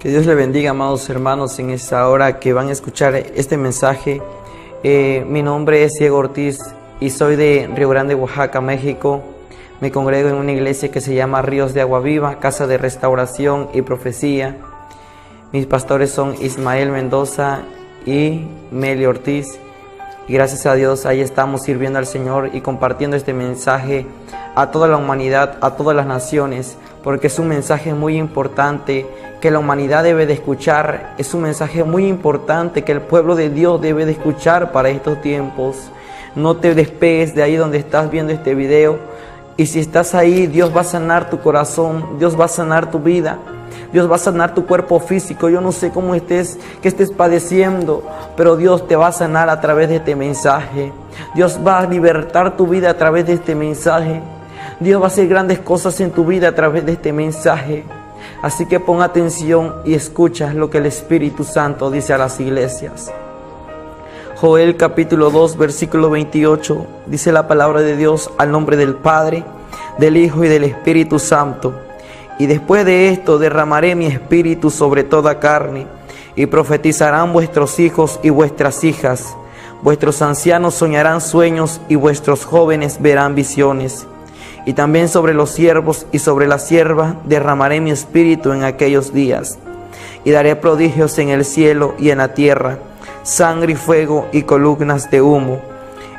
Que Dios le bendiga, amados hermanos, en esta hora que van a escuchar este mensaje. Mi nombre es Diego Ortiz y soy de Río Grande, Oaxaca, México. Me congrego en una iglesia que se llama Ríos de Agua Viva, Casa de Restauración y Profecía. Mis pastores son Ismael Mendoza y Meli Ortiz. Y gracias a Dios ahí estamos sirviendo al Señor y compartiendo este mensaje a toda la humanidad, a todas las naciones, porque es un mensaje muy importante que la humanidad debe de escuchar. Es un mensaje muy importante que el pueblo de Dios debe de escuchar para estos tiempos. No te despegues de ahí donde estás viendo este video. Y si estás ahí, Dios va a sanar tu corazón, Dios va a sanar tu vida, Dios va a sanar tu cuerpo físico. Yo no sé cómo estés, que estés padeciendo, pero Dios te va a sanar a través de este mensaje. Dios va a libertar tu vida a través de este mensaje. Dios va a hacer grandes cosas en tu vida a través de este mensaje. Así que pon atención y escucha lo que el Espíritu Santo dice a las iglesias. Joel capítulo 2 versículo 28 dice la palabra de Dios: al nombre del Padre, del Hijo y del Espíritu Santo. Y después de esto derramaré mi espíritu sobre toda carne, y profetizarán vuestros hijos y vuestras hijas. Vuestros ancianos soñarán sueños y vuestros jóvenes verán visiones. Y también sobre los siervos y sobre las siervas derramaré mi espíritu en aquellos días. Y daré prodigios en el cielo y en la tierra, sangre y fuego y columnas de humo.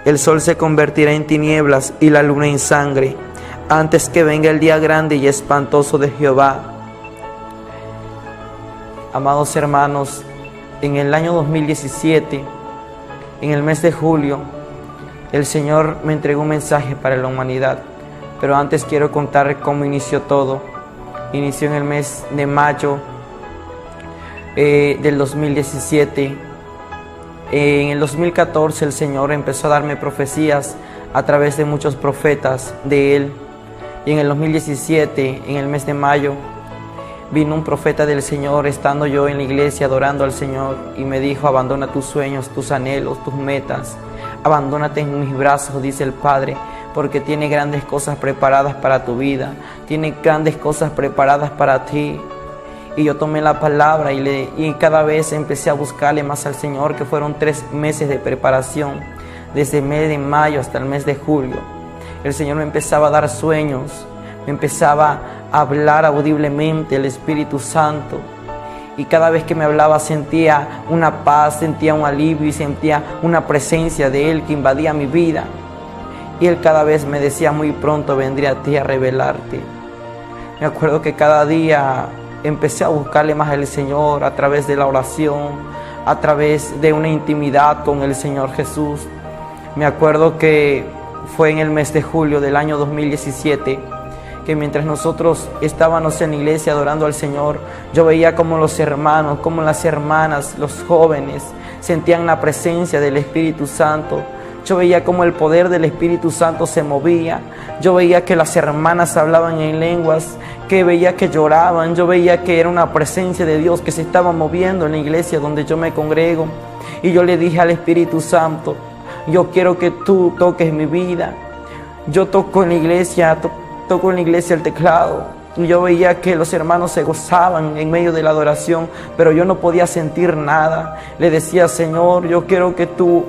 El sol se convertirá en tinieblas y la luna en sangre, antes que venga el día grande y espantoso de Jehová. Amados hermanos, en el año 2017, en el mes de julio, el Señor me entregó un mensaje para la humanidad. Pero antes quiero contar cómo inició todo. Inició en el mes de mayo del 2017. En el 2014 el Señor empezó a darme profecías a través de muchos profetas de Él. Y en el 2017, en el mes de mayo, vino un profeta del Señor estando yo en la iglesia adorando al Señor y me dijo: abandona tus sueños, tus anhelos, tus metas. Abandónate en mis brazos, dice el Padre, porque tiene grandes cosas preparadas para tu vida, tiene grandes cosas preparadas para ti. Y yo tomé la palabra y cada vez empecé a buscarle más al Señor, que fueron 3 meses de preparación, desde el mes de mayo hasta el mes de julio. El Señor me empezaba a dar sueños, me empezaba a hablar audiblemente el Espíritu Santo. Y cada vez que me hablaba sentía una paz, sentía un alivio y sentía una presencia de Él que invadía mi vida. Y Él cada vez me decía: muy pronto vendré a ti a revelarte. Me acuerdo que cada día empecé a buscarle más al Señor a través de la oración, a través de una intimidad con el Señor Jesús. Me acuerdo que fue en el mes de julio del año 2017 que mientras nosotros estábamos en la iglesia adorando al Señor, yo veía como los hermanos, como las hermanas, los jóvenes sentían la presencia del Espíritu Santo. Yo veía como el poder del Espíritu Santo se movía. Yo veía que las hermanas hablaban en lenguas, que veía que lloraban. Yo veía que era una presencia de Dios que se estaba moviendo en la iglesia donde yo me congrego. Y yo le dije al Espíritu Santo: yo quiero que tú toques mi vida. Yo toco en la iglesia el teclado. Y yo veía que los hermanos se gozaban en medio de la adoración, pero yo no podía sentir nada. Le decía: Señor, yo quiero que tú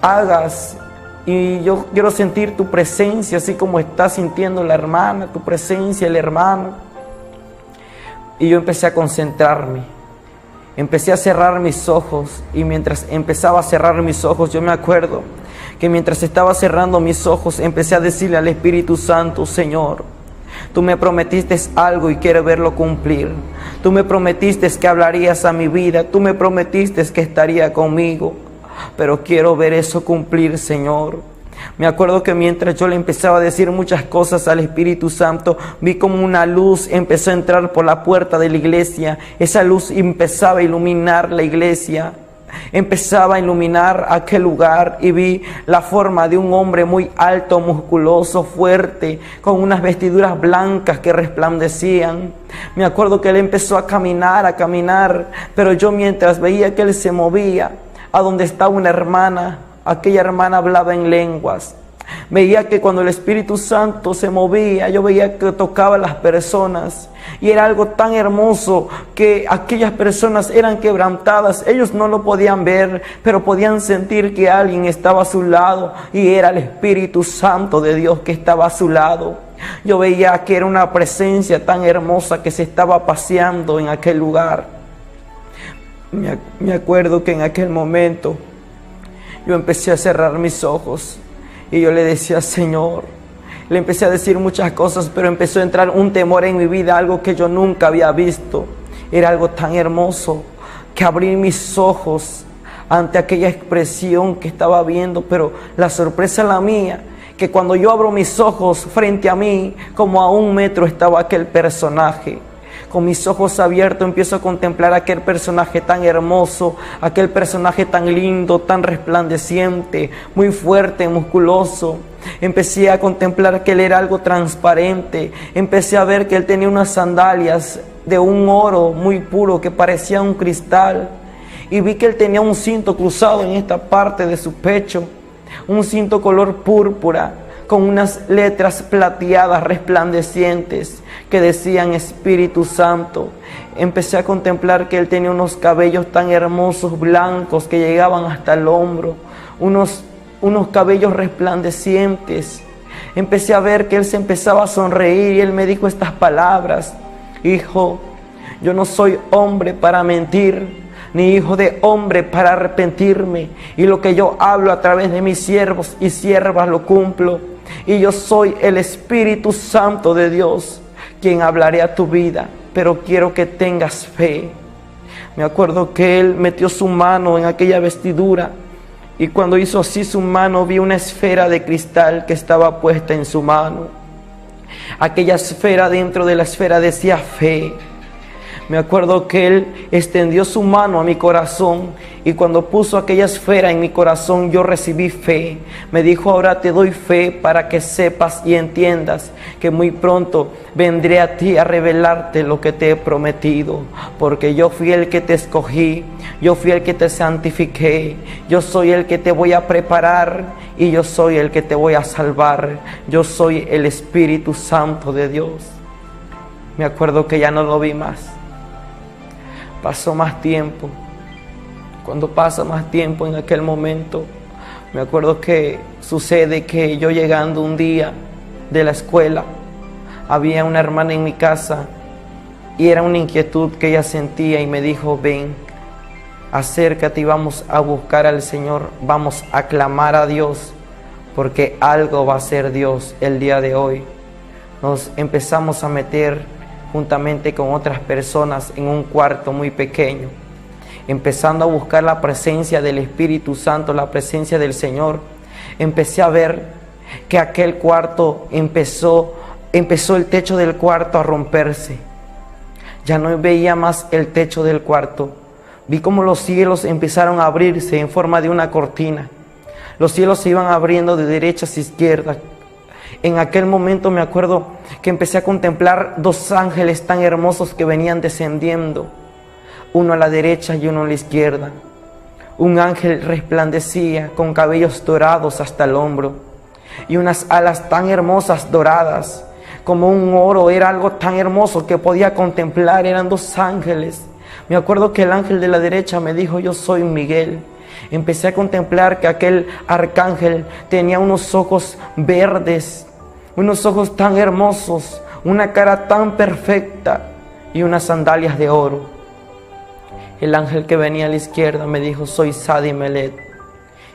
hagas, y yo quiero sentir tu presencia, así como está sintiendo la hermana, tu presencia, el hermano. Y yo empecé a concentrarme, empecé a cerrar mis ojos, y mientras empezaba a cerrar mis ojos, yo me acuerdo que mientras estaba cerrando mis ojos, empecé a decirle al Espíritu Santo: Señor, tú me prometiste algo y quiero verlo cumplir. Tú me prometiste que hablarías a mi vida, tú me prometiste que estaría conmigo, pero quiero ver eso cumplir, Señor. Me acuerdo que mientras yo le empezaba a decir muchas cosas al Espíritu Santo, vi como una luz empezó a entrar por la puerta de la iglesia. Esa luz empezaba a iluminar la iglesia, empezaba a iluminar aquel lugar, y vi la forma de un hombre muy alto, musculoso, fuerte, con unas vestiduras blancas que resplandecían. Me acuerdo que él empezó a caminar, pero yo mientras veía que él se movía, a donde estaba una hermana, aquella hermana hablaba en lenguas. Veía que cuando el Espíritu Santo se movía, yo veía que tocaba a las personas. Y era algo tan hermoso que aquellas personas eran quebrantadas. Ellos no lo podían ver, pero podían sentir que alguien estaba a su lado. Y era el Espíritu Santo de Dios que estaba a su lado. Yo veía que era una presencia tan hermosa que se estaba paseando en aquel lugar. Me acuerdo que en aquel momento yo empecé a cerrar mis ojos. Y yo le decía, Señor, le empecé a decir muchas cosas, pero empezó a entrar un temor en mi vida, algo que yo nunca había visto. Era algo tan hermoso que abrí mis ojos ante aquella expresión que estaba viendo, pero la sorpresa la mía, que cuando yo abro mis ojos frente a mí, como a 1 metro estaba aquel personaje. Con mis ojos abiertos empiezo a contemplar aquel personaje tan hermoso, aquel personaje tan lindo, tan resplandeciente, muy fuerte, musculoso. Empecé a contemplar que él era algo transparente. Empecé a ver que él tenía unas sandalias de un oro muy puro que parecía un cristal. Y vi que él tenía un cinto cruzado en esta parte de su pecho, un cinto color púrpura, con unas letras plateadas resplandecientes que decían Espíritu Santo. Empecé a contemplar que él tenía unos cabellos tan hermosos, blancos, que llegaban hasta el hombro, unos cabellos resplandecientes. Empecé a ver que él se empezaba a sonreír y él me dijo estas palabras: hijo, yo no soy hombre para mentir, ni hijo de hombre para arrepentirme, y lo que yo hablo a través de mis siervos y siervas lo cumplo. Y yo soy el Espíritu Santo de Dios, quien hablaré a tu vida, pero quiero que tengas fe. Me acuerdo que él metió su mano en aquella vestidura, y cuando hizo así su mano, vi una esfera de cristal que estaba puesta en su mano. Aquella esfera, dentro de la esfera decía fe. Me acuerdo que él extendió su mano a mi corazón, y cuando puso aquella esfera en mi corazón, yo recibí fe. Me dijo: ahora te doy fe para que sepas y entiendas que muy pronto vendré a ti a revelarte lo que te he prometido, porque yo fui el que te escogí, yo fui el que te santifiqué, yo soy el que te voy a preparar y yo soy el que te voy a salvar. Yo soy el Espíritu Santo de Dios. Me acuerdo que ya no lo vi más. Pasó más tiempo. Cuando pasa más tiempo en aquel momento, me acuerdo que sucede que yo llegando un día de la escuela, había una hermana en mi casa y era una inquietud que ella sentía y me dijo: ven, acércate y vamos a buscar al Señor, vamos a clamar a Dios, porque algo va a hacer Dios el día de hoy. Nos empezamos a meter juntamente con otras personas en un cuarto muy pequeño, empezando a buscar la presencia del Espíritu Santo, la presencia del Señor. Empecé a ver que aquel cuarto empezó el techo del cuarto a romperse. Ya no veía más el techo del cuarto. Vi como los cielos empezaron a abrirse en forma de una cortina. Los cielos se iban abriendo de derecha hacia izquierda. En aquel momento me acuerdo que empecé a contemplar 2 ángeles tan hermosos que venían descendiendo, uno a la derecha y uno a la izquierda. Un ángel resplandecía con cabellos dorados hasta el hombro y unas alas tan hermosas doradas como un oro. Era algo tan hermoso que podía contemplar. Eran 2 ángeles. Me acuerdo que el ángel de la derecha me dijo: yo soy Miguel. Empecé a contemplar que aquel arcángel tenía unos ojos verdes, unos ojos tan hermosos, una cara tan perfecta y unas sandalias de oro. El ángel que venía a la izquierda me dijo: soy Sadi Melet,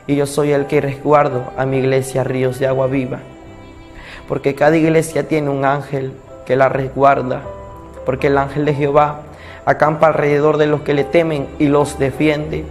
y yo soy el que resguardo a mi iglesia Ríos de Agua Viva, porque cada iglesia tiene un ángel que la resguarda, porque el ángel de Jehová acampa alrededor de los que le temen y los defiende.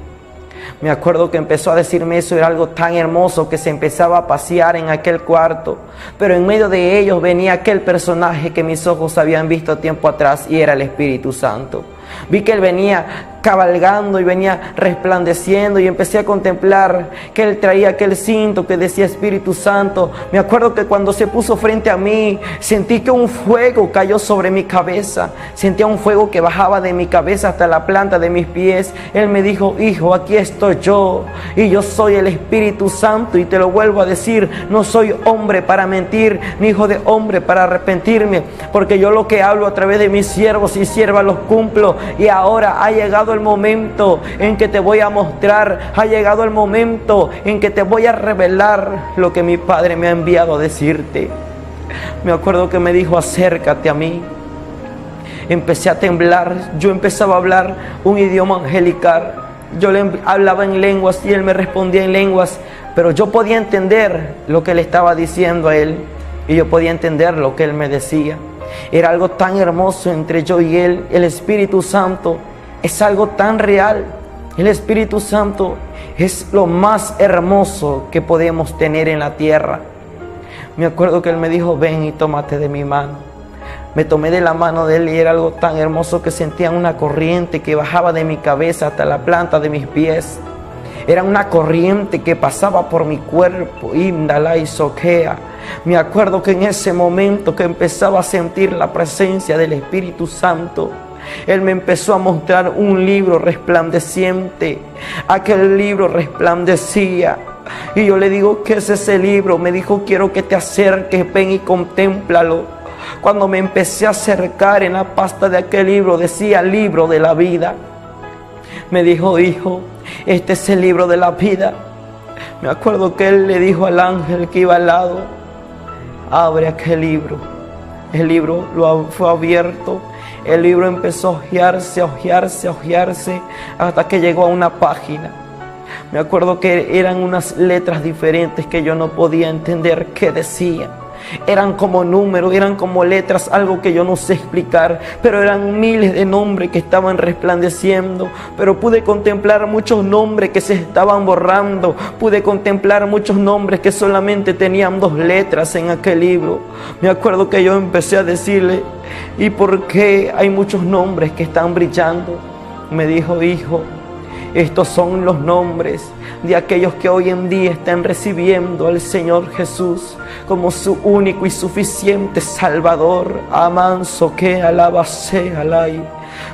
Me acuerdo que empezó a decirme eso. Era algo tan hermoso que se empezaba a pasear en aquel cuarto, pero en medio de ellos venía aquel personaje que mis ojos habían visto tiempo atrás, y era el Espíritu Santo. Vi que él venía cabalgando y venía resplandeciendo, y empecé a contemplar que Él traía aquel cinto que decía Espíritu Santo. Me acuerdo que cuando se puso frente a mí, sentí que un fuego cayó sobre mi cabeza. Sentía un fuego que bajaba de mi cabeza hasta la planta de mis pies. Él me dijo: hijo, aquí estoy yo, y yo soy el Espíritu Santo, y te lo vuelvo a decir, no soy hombre para mentir, ni hijo de hombre para arrepentirme, porque yo lo que hablo a través de mis siervos y siervas los cumplo. Y ahora ha llegado el momento en que te voy a mostrar, ha llegado el momento en que te voy a revelar lo que mi Padre me ha enviado a decirte. Me acuerdo que me dijo: acércate a mí. Empecé a temblar, yo empezaba a hablar un idioma angelical. Yo le hablaba en lenguas y Él me respondía en lenguas, pero yo podía entender lo que le estaba diciendo a Él, y yo podía entender lo que Él me decía. Era algo tan hermoso entre yo y Él. El Espíritu Santo es algo tan real. El Espíritu Santo es lo más hermoso que podemos tener en la tierra. Me acuerdo que Él me dijo: ven y tómate de mi mano. Me tomé de la mano de Él y era algo tan hermoso que sentía una corriente que bajaba de mi cabeza hasta la planta de mis pies. Era una corriente que pasaba por mi cuerpo. Indala y soquea. Me acuerdo que en ese momento que empezaba a sentir la presencia del Espíritu Santo, Él me empezó a mostrar un libro resplandeciente. Aquel libro resplandecía. Y yo le digo: ¿qué es ese libro? Me dijo: quiero que te acerques, ven y contémplalo. Cuando me empecé a acercar, en la pasta de aquel libro decía: libro de la vida. Me dijo: hijo, este es el libro de la vida. Me acuerdo que Él le dijo al ángel que iba al lado: abre aquel libro. El libro fue abierto. El libro empezó a hojearse, a hojearse, a hojearse, hasta que llegó a una página. Me acuerdo que eran unas letras diferentes que yo no podía entender qué decían. Eran como números, eran como letras, algo que yo no sé explicar, pero eran miles de nombres que estaban resplandeciendo. Pero pude contemplar muchos nombres que se estaban borrando. Pude contemplar muchos nombres que solamente tenían 2 letras en aquel libro. Me acuerdo que yo empecé a decirle: ¿y por qué hay muchos nombres que están brillando? Me dijo: hijo, estos son los nombres de aquellos que hoy en día están recibiendo al Señor Jesús como su único y suficiente Salvador. Amanso que alaba sea alay.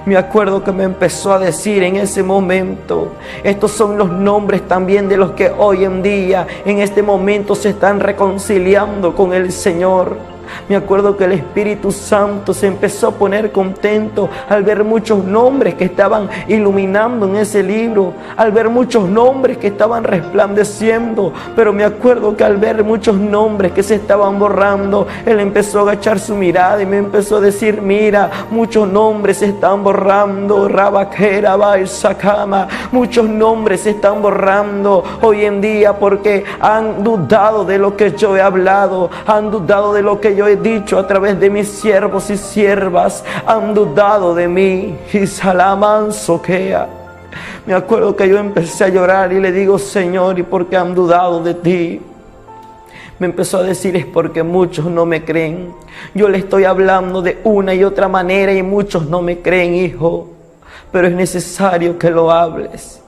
Me acuerdo que me empezó a decir en ese momento: estos son los nombres también de los que hoy en día, en este momento, se están reconciliando con el Señor. Me acuerdo que el Espíritu Santo se empezó a poner contento al ver muchos nombres que estaban iluminando en ese libro, al ver muchos nombres que estaban resplandeciendo. Pero me acuerdo que al ver muchos nombres que se estaban borrando, Él empezó a agachar su mirada y me empezó a decir: mira, muchos nombres se están borrando. Rabaquera, Baisakama, muchos nombres se están borrando hoy en día porque han dudado de lo que yo he hablado, han dudado de lo que yo he dicho a través de mis siervos y siervas, han dudado de mí. Y Salaman soquea. Me acuerdo que yo empecé a llorar y le digo: Señor, ¿y por qué han dudado de ti? Me empezó a decir: es porque muchos no me creen. Yo le estoy hablando de una y otra manera y muchos no me creen, hijo, pero es necesario que lo hables.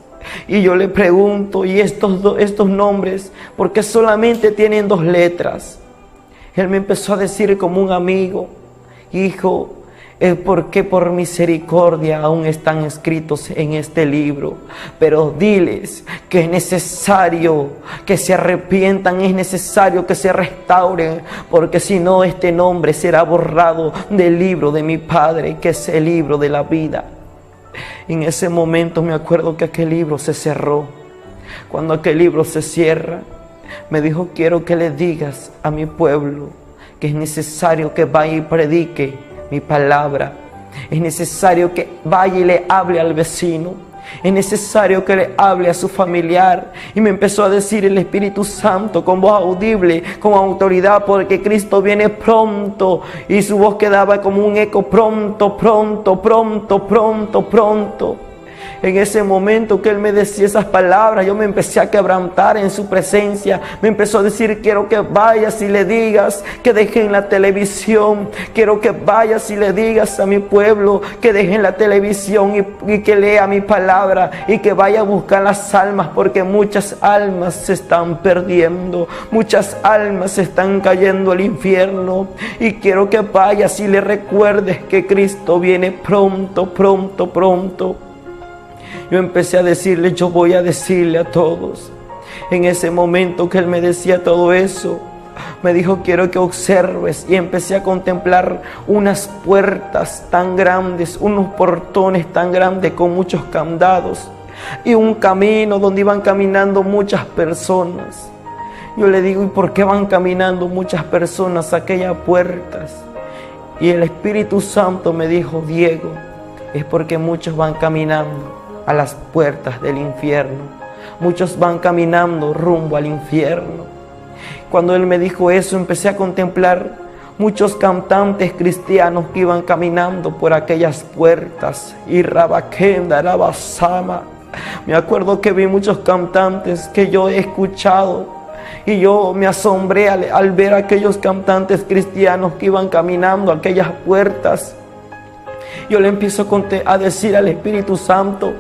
Y yo le pregunto: ¿y estos nombres por qué solamente tienen 2 letras? Él me empezó a decir como un amigo: hijo, es porque por misericordia aún están escritos en este libro. Pero diles que es necesario que se arrepientan, es necesario que se restauren, porque si no, este nombre será borrado del libro de mi Padre, que es el libro de la vida. En ese momento me acuerdo que aquel libro se cerró. Cuando aquel libro se cierra, me dijo: quiero que le digas a mi pueblo que es necesario que vaya y predique mi palabra. Es necesario que vaya y le hable al vecino. Es necesario que le hable a su familiar. Y me empezó a decir el Espíritu Santo con voz audible, con autoridad, porque Cristo viene pronto. Y su voz quedaba como un eco: pronto, pronto, pronto, pronto, pronto. En ese momento que Él me decía esas palabras, yo me empecé a quebrantar en su presencia. Me empezó a decir: quiero que vayas y le digas que dejen la televisión. Quiero que vayas y le digas a mi pueblo que dejen la televisión y que lea mi palabra y que vaya a buscar las almas, porque muchas almas se están perdiendo, muchas almas se están cayendo al infierno. Y quiero que vayas y le recuerdes que Cristo viene pronto, pronto, pronto. Yo empecé a decirle: yo voy a decirle a todos. En ese momento que Él me decía todo eso, me dijo: quiero que observes. Y empecé a contemplar unas puertas tan grandes, unos portones tan grandes con muchos candados, y un camino donde iban caminando muchas personas. Yo le digo: ¿y por qué van caminando muchas personas a aquellas puertas? Y el Espíritu Santo me dijo: Diego, es porque muchos van caminando a las puertas del infierno. Muchos van caminando rumbo al infierno. Cuando Él me dijo eso, empecé a contemplar muchos cantantes cristianos que iban caminando por aquellas puertas. Y Rabakenda, Rabasama. Me acuerdo que vi muchos cantantes que yo he escuchado, y yo me asombré al ver a aquellos cantantes cristianos que iban caminando a aquellas puertas. Yo le empiezo a decir al Espíritu Santo: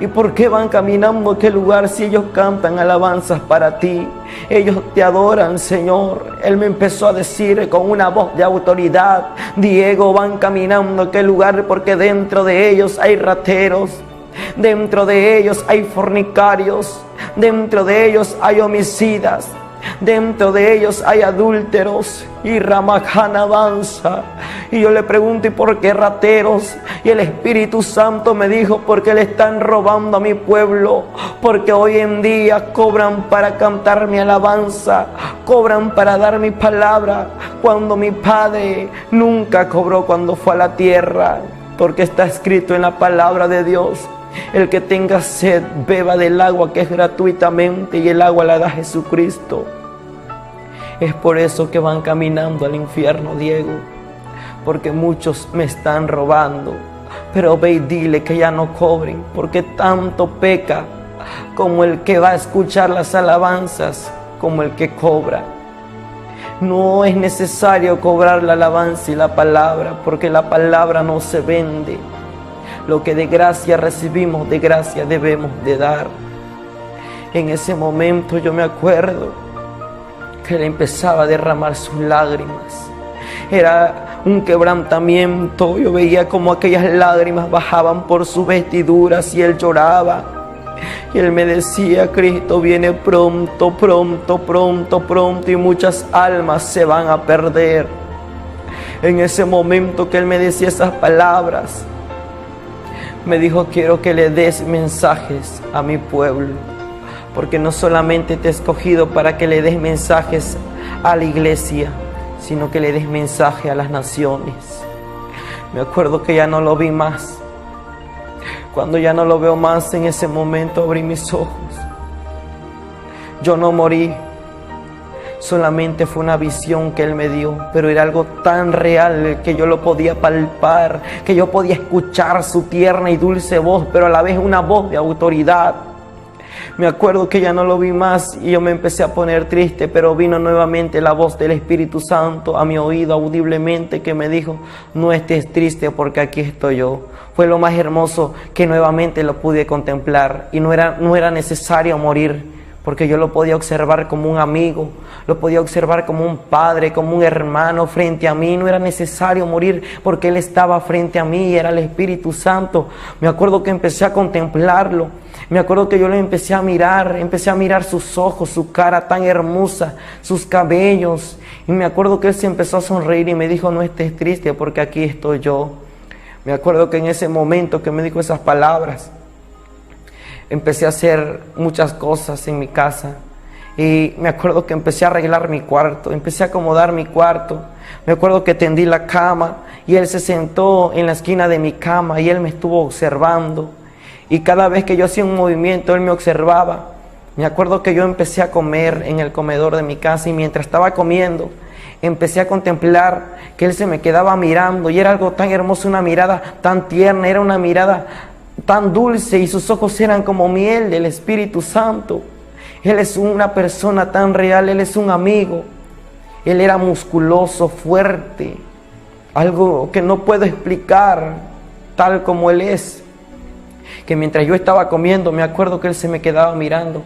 ¿y por qué van caminando a aquel lugar si ellos cantan alabanzas para ti? Ellos te adoran, Señor. Él me empezó a decir con una voz de autoridad: Diego, van caminando a aquel lugar porque dentro de ellos hay rateros, dentro de ellos hay fornicarios, dentro de ellos hay homicidas, dentro de ellos hay adúlteros. Y Ramajana avanza. Y yo le pregunto: ¿y por qué rateros? Y el Espíritu Santo me dijo: porque le están robando a mi pueblo, porque hoy en día cobran para cantar mi alabanza, cobran para dar mi palabra, cuando mi Padre nunca cobró cuando fue a la tierra. Porque está escrito en la palabra de Dios: el que tenga sed, beba del agua que es gratuitamente, y el agua la da Jesucristo. Es por eso que van caminando al infierno, Diego, porque muchos me están robando. Pero ve y dile que ya no cobren, porque tanto peca como el que va a escuchar las alabanzas, como el que cobra. No es necesario cobrar la alabanza y la palabra, porque la palabra no se vende. Lo que de gracia recibimos, de gracia debemos de dar. En ese momento yo me acuerdo que Él empezaba a derramar sus lágrimas. Era un quebrantamiento. Yo veía como aquellas lágrimas bajaban por sus vestiduras y Él lloraba. Y Él me decía: Cristo viene pronto, pronto, pronto, pronto, y muchas almas se van a perder. En ese momento que Él me decía esas palabras, me dijo: quiero que le des mensajes a mi pueblo, porque no solamente te he escogido para que le des mensajes a la iglesia, sino que le des mensaje a las naciones. Me acuerdo que ya no lo vi más. Cuando ya no lo veo más, en ese momento abrí mis ojos. Yo no morí, solamente fue una visión que Él me dio, pero era algo tan real que yo lo podía palpar, que yo podía escuchar su tierna y dulce voz, pero a la vez una voz de autoridad. Me acuerdo que ya no lo vi más y yo me empecé a poner triste, pero vino nuevamente la voz del Espíritu Santo a mi oído audiblemente, que me dijo: no estés triste, porque aquí estoy yo. Fue lo más hermoso, que nuevamente lo pude contemplar, y no era necesario morir, porque yo lo podía observar como un amigo, lo podía observar como un padre, como un hermano frente a mí. No era necesario morir, porque Él estaba frente a mí y era el Espíritu Santo. Me acuerdo que empecé a contemplarlo. Me acuerdo que yo le empecé a mirar sus ojos, su cara tan hermosa, sus cabellos. Y me acuerdo que Él se empezó a sonreír y me dijo: no estés triste, porque aquí estoy yo. Me acuerdo que en ese momento que me dijo esas palabras, empecé a hacer muchas cosas en mi casa. Y me acuerdo que empecé a arreglar mi cuarto, empecé a acomodar mi cuarto. Me acuerdo que tendí la cama y Él se sentó en la esquina de mi cama y Él me estuvo observando. Y cada vez que yo hacía un movimiento, Él me observaba. Me acuerdo que yo empecé a comer en el comedor de mi casa, y mientras estaba comiendo, empecé a contemplar que Él se me quedaba mirando, y era algo tan hermoso, una mirada tan tierna, era una mirada tan dulce y sus ojos eran como miel del Espíritu Santo. Él es una persona tan real, Él es un amigo. Él era musculoso, fuerte, algo que no puedo explicar tal como Él es. Que mientras yo estaba comiendo, me acuerdo que Él se me quedaba mirando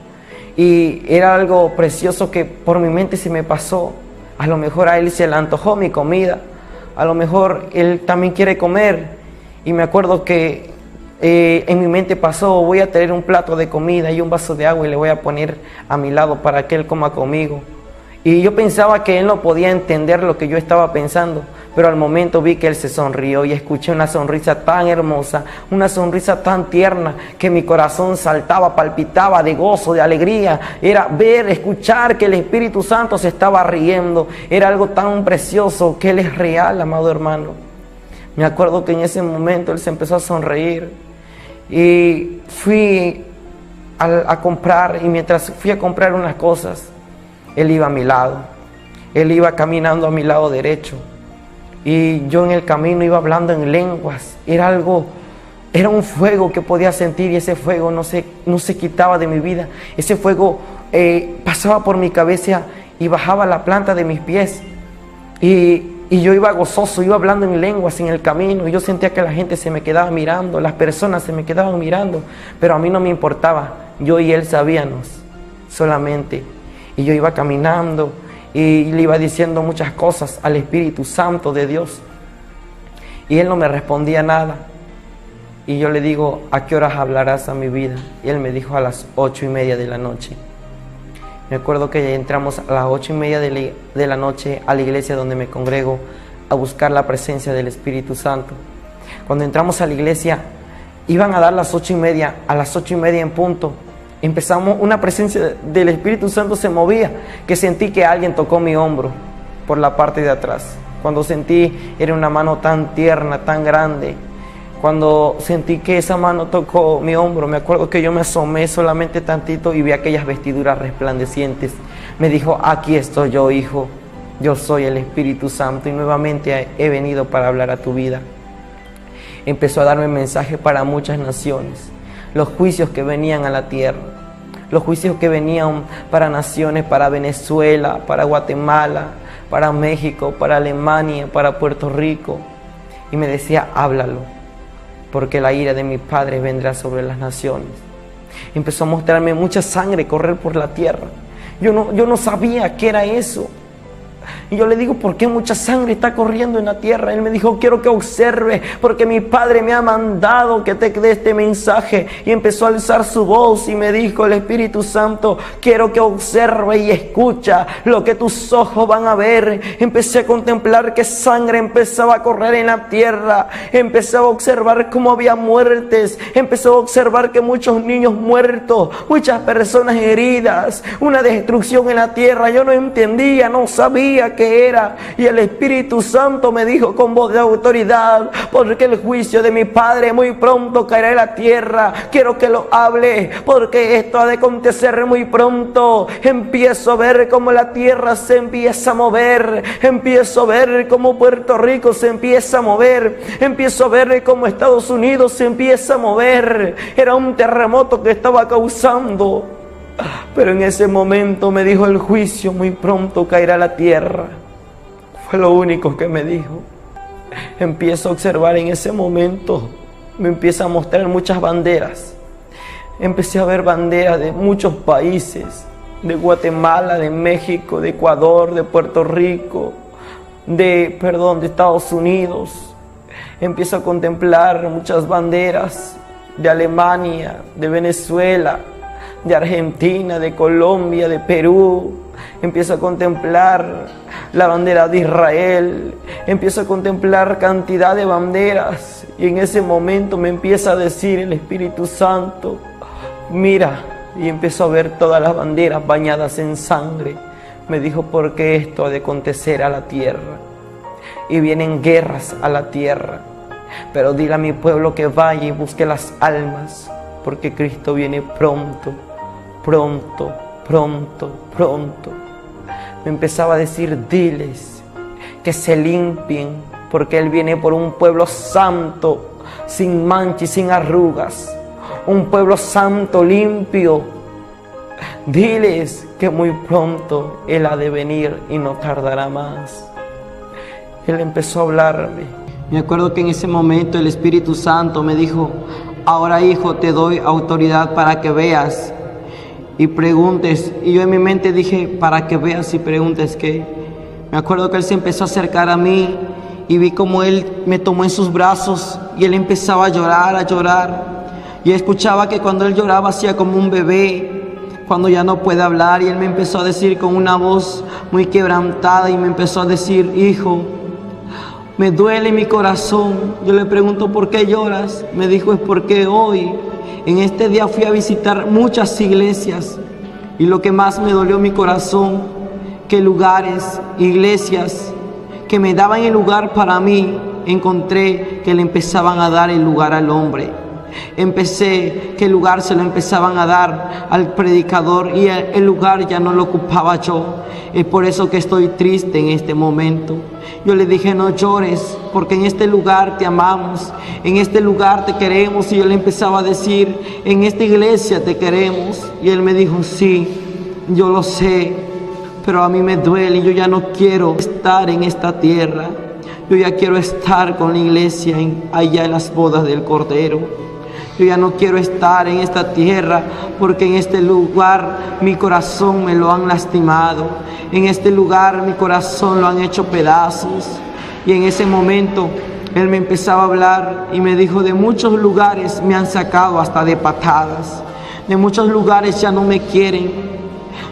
y era algo precioso que por mi mente se me pasó. A lo mejor a Él se le antojó mi comida, a lo mejor Él también quiere comer. Y me acuerdo que en mi mente pasó, voy a traer un plato de comida y un vaso de agua y le voy a poner a mi lado para que Él coma conmigo. Y yo pensaba que Él no podía entender lo que yo estaba pensando, pero al momento vi que Él se sonrió y escuché una sonrisa tan hermosa, una sonrisa tan tierna, que mi corazón saltaba, palpitaba de gozo, de alegría. Era ver, escuchar que el Espíritu Santo se estaba riendo. Era algo tan precioso, que Él es real, amado hermano. Me acuerdo que en ese momento Él se empezó a sonreír y fui a comprar, y mientras fui a comprar unas cosas, Él iba a mi lado. Él iba caminando a mi lado derecho. Y yo en el camino iba hablando en lenguas. Era un fuego que podía sentir, y ese fuego no se quitaba de mi vida. Ese fuego pasaba por mi cabeza y bajaba a la planta de mis pies. Y yo iba gozoso, iba hablando en lenguas en el camino. Y yo sentía que la gente se me quedaba mirando, las personas se me quedaban mirando. Pero a mí no me importaba. Yo y Él sabíamos solamente. Y yo iba caminando y le iba diciendo muchas cosas al Espíritu Santo de Dios. Y Él no me respondía nada. Y yo le digo, ¿a qué horas hablarás a mi vida? Y Él me dijo, a las 8:30 de la noche. Me acuerdo que entramos a las 8:30 de la noche a la iglesia donde me congrego a buscar la presencia del Espíritu Santo. Cuando entramos a la iglesia, iban a dar las 8:30, a las 8:30 en punto. Empezamos, una presencia del Espíritu Santo se movía, que sentí que alguien tocó mi hombro por la parte de atrás. Cuando sentí, era una mano tan tierna, tan grande. Cuando sentí que esa mano tocó mi hombro, me acuerdo que yo me asomé solamente tantito y vi aquellas vestiduras resplandecientes. Me dijo, aquí estoy yo, hijo, yo soy el Espíritu Santo y nuevamente he venido para hablar a tu vida. Empezó a darme mensaje para muchas naciones. Los juicios que venían a la tierra, los juicios que venían para naciones, para Venezuela, para Guatemala, para México, para Alemania, para Puerto Rico. Y me decía, háblalo, porque la ira de mi Padre vendrá sobre las naciones. Empezó a mostrarme mucha sangre correr por la tierra. Yo no sabía qué era eso. Y yo le digo, ¿por qué mucha sangre está corriendo en la tierra? Él me dijo, quiero que observe, porque mi Padre me ha mandado que te dé este mensaje. Y empezó a alzar su voz y me dijo, el Espíritu Santo, quiero que observe y escucha lo que tus ojos van a ver. Empecé a contemplar que sangre empezaba a correr en la tierra. Empecé a observar cómo había muertes. Empecé a observar que muchos niños muertos, muchas personas heridas, una destrucción en la tierra. Yo no entendía, no sabía qué era, y el Espíritu Santo me dijo con voz de autoridad, porque el juicio de mi Padre muy pronto caerá en la tierra. Quiero que lo hable, porque esto ha de acontecer muy pronto. Empiezo a ver cómo la tierra se empieza a mover, empiezo a ver cómo Puerto Rico se empieza a mover, empiezo a ver cómo Estados Unidos se empieza a mover. Era un terremoto que estaba causando. Pero en ese momento me dijo, el juicio muy pronto caerá a la tierra. Fue lo único que me dijo. Empiezo a observar en ese momento, me empieza a mostrar muchas banderas. Empecé a ver banderas de muchos países, de Guatemala, de México, de Ecuador, de Puerto Rico, de Estados Unidos. Empiezo a contemplar muchas banderas de Alemania, de Venezuela, de Argentina, de Colombia, de Perú. Empiezo a contemplar la bandera de Israel. Empiezo a contemplar cantidad de banderas. Y en ese momento me empieza a decir el Espíritu Santo, mira. Y empiezo a ver todas las banderas bañadas en sangre. Me dijo, porque esto ha de acontecer a la tierra. Y vienen guerras a la tierra. Pero dile a mi pueblo que vaya y busque las almas, porque Cristo viene pronto. Pronto, pronto, pronto. Me empezaba a decir, diles que se limpien, porque Él viene por un pueblo santo, sin mancha y sin arrugas, un pueblo santo, limpio. Diles que muy pronto Él ha de venir y no tardará más. Él empezó a hablarme. Me acuerdo que en ese momento el Espíritu Santo me dijo: ahora, hijo, te doy autoridad para que veas y preguntes. Y yo en mi mente dije: para que veas y preguntes ¿qué? Me acuerdo que Él se empezó a acercar a mí y vi como Él me tomó en sus brazos y Él empezaba a llorar, a llorar. Y escuchaba que cuando Él lloraba hacía como un bebé cuando ya no puede hablar, y Él me empezó a decir con una voz muy quebrantada y me empezó a decir: hijo, me duele mi corazón. Yo le pregunto: ¿por qué lloras? Me dijo: es porque hoy, en este día, fui a visitar muchas iglesias y lo que más me dolió mi corazón, que lugares, iglesias que me daban el lugar para mí, encontré que le empezaban a dar el lugar al hombre. Empecé que el lugar se lo empezaban a dar al predicador y el lugar ya no lo ocupaba yo. Es por eso que estoy triste en este momento. Yo le dije: no llores, porque en este lugar te amamos, en este lugar te queremos. Y yo le empezaba a decir: en esta iglesia te queremos. Y él me dijo: sí, yo lo sé, pero a mí me duele y yo ya no quiero estar en esta tierra. Yo ya quiero estar con la iglesia allá en las bodas del Cordero. Yo ya no quiero estar en esta tierra, porque en este lugar mi corazón me lo han lastimado. En este lugar mi corazón lo han hecho pedazos. Y en ese momento Él me empezaba a hablar y me dijo: de muchos lugares me han sacado hasta de patadas. De muchos lugares ya no me quieren.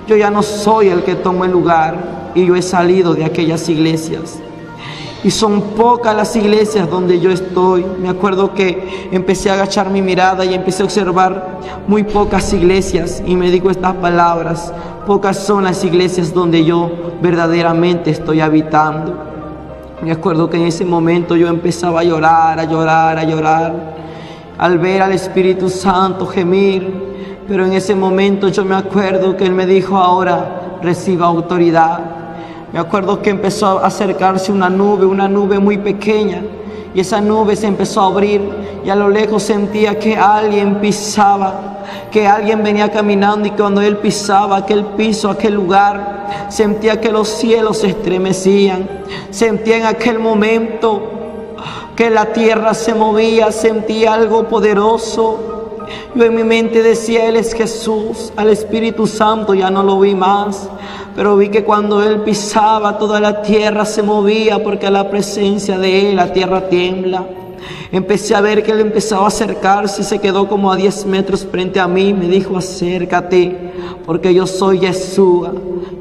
Yo ya no soy el que tomo el lugar, y yo he salido de aquellas iglesias. Y son pocas las iglesias donde yo estoy. Me acuerdo que empecé a agachar mi mirada y empecé a observar muy pocas iglesias. Y me digo estas palabras: pocas son las iglesias donde yo verdaderamente estoy habitando. Me acuerdo que en ese momento yo empezaba a llorar, a llorar, a llorar, al ver al Espíritu Santo gemir. Pero en ese momento yo me acuerdo que Él me dijo: ahora reciba autoridad. Me acuerdo que empezó a acercarse una nube muy pequeña, y esa nube se empezó a abrir, y a lo lejos sentía que alguien pisaba, que alguien venía caminando, y cuando Él pisaba aquel piso, aquel lugar, sentía que los cielos se estremecían. Sentía en aquel momento que la tierra se movía, sentía algo poderoso. Yo en mi mente decía: Él es Jesús. Al Espíritu Santo ya no lo vi más, pero vi que cuando Él pisaba toda la tierra se movía, porque a la presencia de Él la tierra tiembla. Empecé a ver que Él empezaba a acercarse y se quedó como a 10 metros frente a mí. Me dijo: acércate, porque yo soy Yeshua,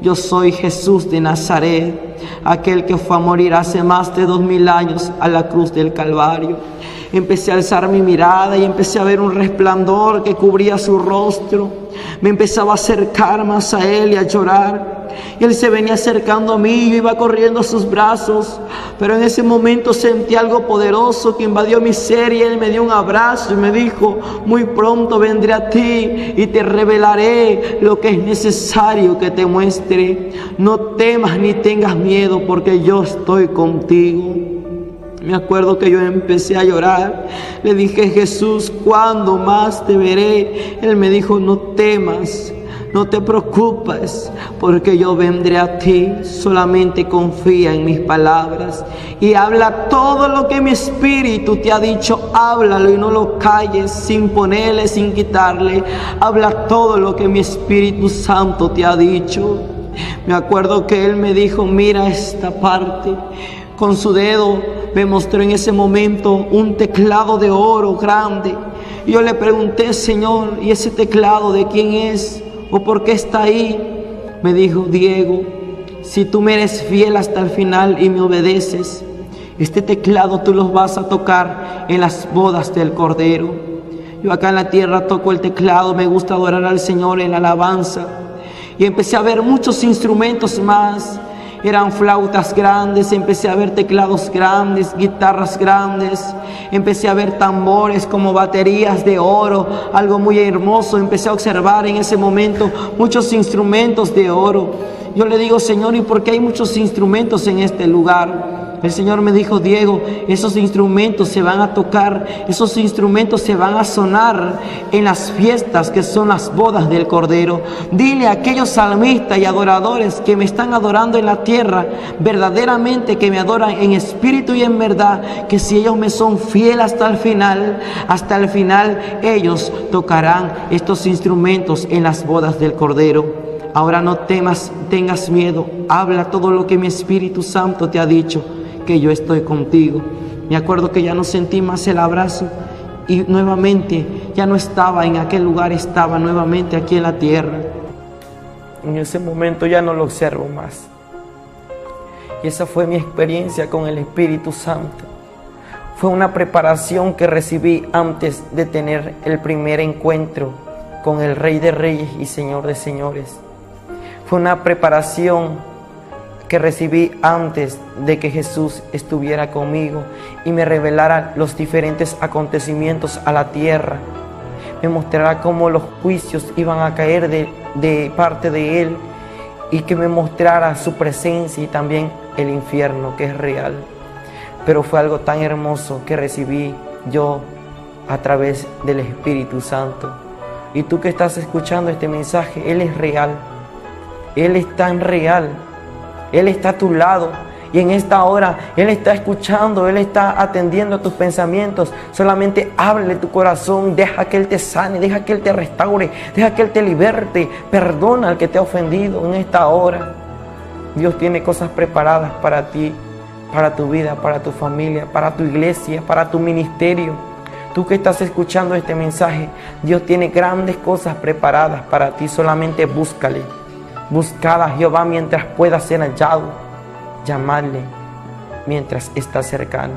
yo soy Jesús de Nazaret, aquel que fue a morir hace más de 2000 años a la cruz del Calvario. Empecé a alzar mi mirada y empecé a ver un resplandor que cubría su rostro. Me empezaba a acercar más a Él y a llorar. Y Él se venía acercando a mí y yo iba corriendo a sus brazos. Pero en ese momento sentí algo poderoso que invadió mi ser, y Él me dio un abrazo y me dijo: muy pronto vendré a ti y te revelaré lo que es necesario que te muestre. No temas ni tengas miedo, porque yo estoy contigo. Me acuerdo que yo empecé a llorar. Le dije: Jesús, ¿cuándo más te veré? Él me dijo: no temas, no te preocupes, porque yo vendré a ti. Solamente confía en mis palabras y habla todo lo que mi espíritu te ha dicho. Háblalo y no lo calles, sin ponerle, sin quitarle. Habla todo lo que mi Espíritu Santo te ha dicho. Me acuerdo que Él me dijo: mira esta parte. Con su dedo me mostró en ese momento un teclado de oro grande. Y yo le pregunté: Señor, ¿y ese teclado de quién es? ¿O por qué está ahí? Me dijo: Diego, si tú me eres fiel hasta el final y me obedeces, este teclado tú los vas a tocar en las bodas del Cordero. Yo acá en la tierra toco el teclado, me gusta adorar al Señor en la alabanza. Y empecé a ver muchos instrumentos más. Eran flautas grandes, empecé a ver teclados grandes, guitarras grandes, empecé a ver tambores como baterías de oro, algo muy hermoso. Empecé a observar en ese momento muchos instrumentos de oro. Yo le digo: Señor, ¿y por qué hay muchos instrumentos en este lugar? El Señor me dijo: Diego, esos instrumentos se van a tocar, esos instrumentos se van a sonar en las fiestas que son las bodas del Cordero. Dile a aquellos salmistas y adoradores que me están adorando en la tierra, verdaderamente que me adoran en espíritu y en verdad, que si ellos me son fieles hasta el final, ellos tocarán estos instrumentos en las bodas del Cordero. Ahora no temas, tengas miedo, habla todo lo que mi Espíritu Santo te ha dicho, que yo estoy contigo. Me acuerdo que ya no sentí más el abrazo y nuevamente ya no estaba en aquel lugar, estaba nuevamente aquí en la tierra. En ese momento ya no lo observo más. Y esa fue mi experiencia con el Espíritu Santo. Fue una preparación que recibí antes de tener el primer encuentro con el Rey de Reyes y Señor de Señores. Fue una preparación que recibí antes de que Jesús estuviera conmigo y me revelara los diferentes acontecimientos a la tierra. Me mostrará cómo los juicios iban a caer de parte de Él, y que me mostrara su presencia y también el infierno, que es real. Pero fue algo tan hermoso que recibí yo a través del Espíritu Santo. Y tú que estás escuchando este mensaje, Él es real. Él es tan real. Él está a tu lado. Y en esta hora Él está escuchando, Él está atendiendo a tus pensamientos. Solamente háblale tu corazón, deja que Él te sane, deja que Él te restaure, deja que Él te liberte. Perdona al que te ha ofendido en esta hora. Dios tiene cosas preparadas para ti, para tu vida, para tu familia, para tu iglesia, para tu ministerio. Tú que estás escuchando este mensaje, Dios tiene grandes cosas preparadas para ti. Solamente búscale. Buscad a Jehová mientras pueda ser hallado. Llamadle mientras está cercano.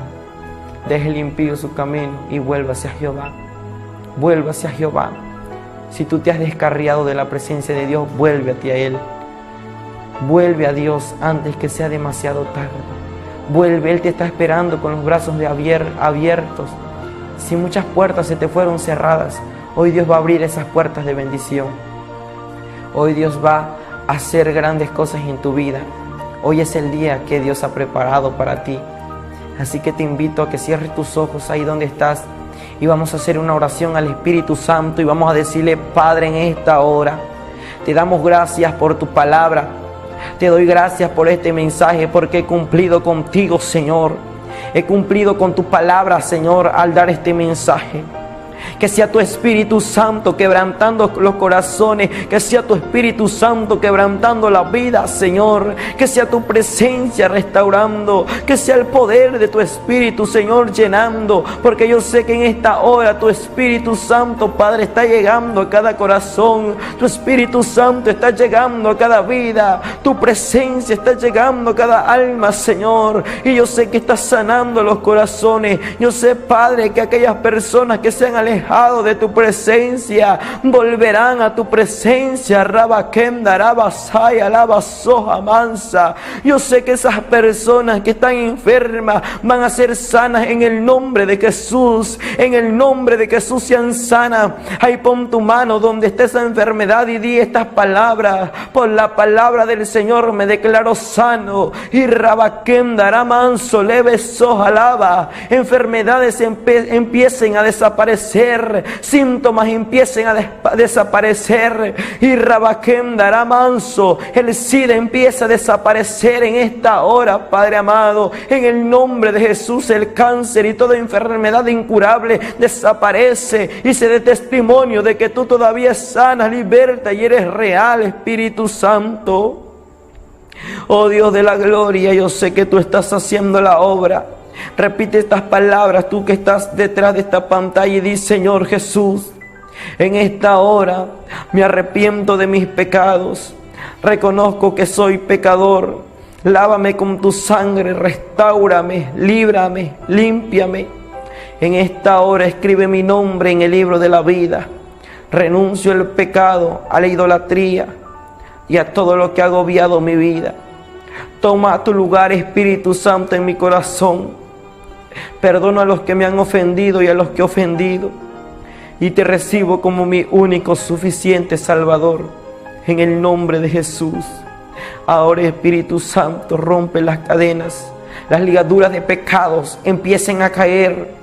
Deje el impío su camino y vuelva hacia Jehová. Vuelva hacia Jehová. Si tú te has descarriado de la presencia de Dios, vuelve hacia Él. Vuelve a Dios antes que sea demasiado tarde. Vuelve, Él te está esperando con los brazos abiertos. Si muchas puertas se te fueron cerradas, hoy Dios va a abrir esas puertas de bendición. Hoy Dios va a hacer grandes cosas en tu vida. Hoy es el día que Dios ha preparado para ti. Así que te invito a que cierres tus ojos ahí donde estás y vamos a hacer una oración al Espíritu Santo y vamos a decirle: Padre, en esta hora te damos gracias por tu palabra. Te doy gracias por este mensaje, porque he cumplido contigo, Señor. He cumplido con tu palabra, Señor, al dar este mensaje. Que sea tu Espíritu Santo quebrantando los corazones. Que sea tu Espíritu Santo quebrantando la vida, Señor. Que sea tu presencia restaurando. Que sea el poder de tu Espíritu, Señor, llenando. Porque yo sé que en esta hora tu Espíritu Santo, Padre, está llegando a cada corazón. Tu Espíritu Santo está llegando a cada vida. Tu presencia está llegando a cada alma, Señor. Y yo sé que estás sanando los corazones. Yo sé, Padre, que aquellas personas que se han alejado de tu presencia volverán a tu presencia. Rabakenda, Rabasaya, Labasoja, Mansa. Yo sé que esas personas que están enfermas van a ser sanas en el nombre de Jesús. En el nombre de Jesús sean sanas. Ahí pon tu mano donde esté esa enfermedad y di estas palabras: por la palabra del Señor me declaro sano. Y Rabakenda, Ramanso, Leve Soja, Lava. Enfermedades empiecen a desaparecer. Síntomas empiecen a desaparecer. Y Rabakenda, Ramanso, el SIDA empieza a desaparecer en esta hora, Padre amado. En el nombre de Jesús, el cáncer y toda enfermedad incurable desaparece y se dé testimonio de que tú todavía sanas, libertas y eres real, Espíritu Santo. Oh Dios de la gloria, yo sé que tú estás haciendo la obra. Repite estas palabras, tú que estás detrás de esta pantalla, y di: Señor Jesús, en esta hora me arrepiento de mis pecados. Reconozco que soy pecador. Lávame con tu sangre, restáurame, líbrame, límpiame. En esta hora escribe mi nombre en el libro de la vida. Renuncio al pecado, a la idolatría y a todo lo que ha agobiado mi vida. Toma tu lugar, Espíritu Santo, en mi corazón. Perdono a los que me han ofendido y a los que he ofendido. Y te recibo como mi único suficiente Salvador. En el nombre de Jesús. Ahora, Espíritu Santo, rompe las cadenas. las ligaduras de pecados empiecen a caer.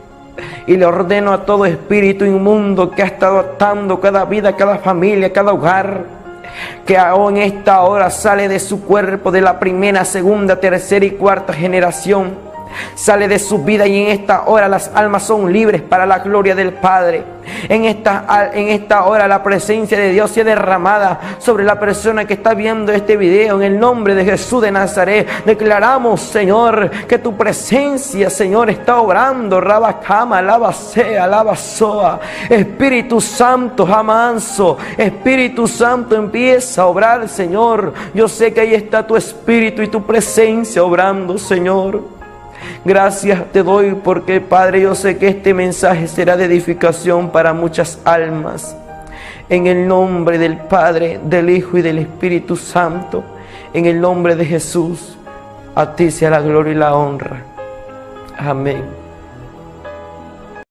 Y le ordeno a todo espíritu inmundo que ha estado atando cada vida, cada familia, cada hogar, que aún en esta hora sale de su cuerpo, de la primera, segunda, tercera y cuarta generación. Sale de su vida y en esta hora las almas son libres para la gloria del Padre. En esta hora la presencia de Dios sea derramada sobre la persona que está viendo este video. En el nombre de Jesús de Nazaret declaramos, Señor, que tu presencia, Señor, está obrando. Rabacama, Labasea, Labasoa. Espíritu Santo, Jamanso. Espíritu Santo, empieza a obrar, Señor. Yo sé que ahí está tu Espíritu y tu presencia obrando, Señor. Gracias te doy porque, Padre, yo sé que este mensaje será de edificación para muchas almas. En el nombre del Padre, del Hijo y del Espíritu Santo, en el nombre de Jesús, a ti sea la gloria y la honra. Amén.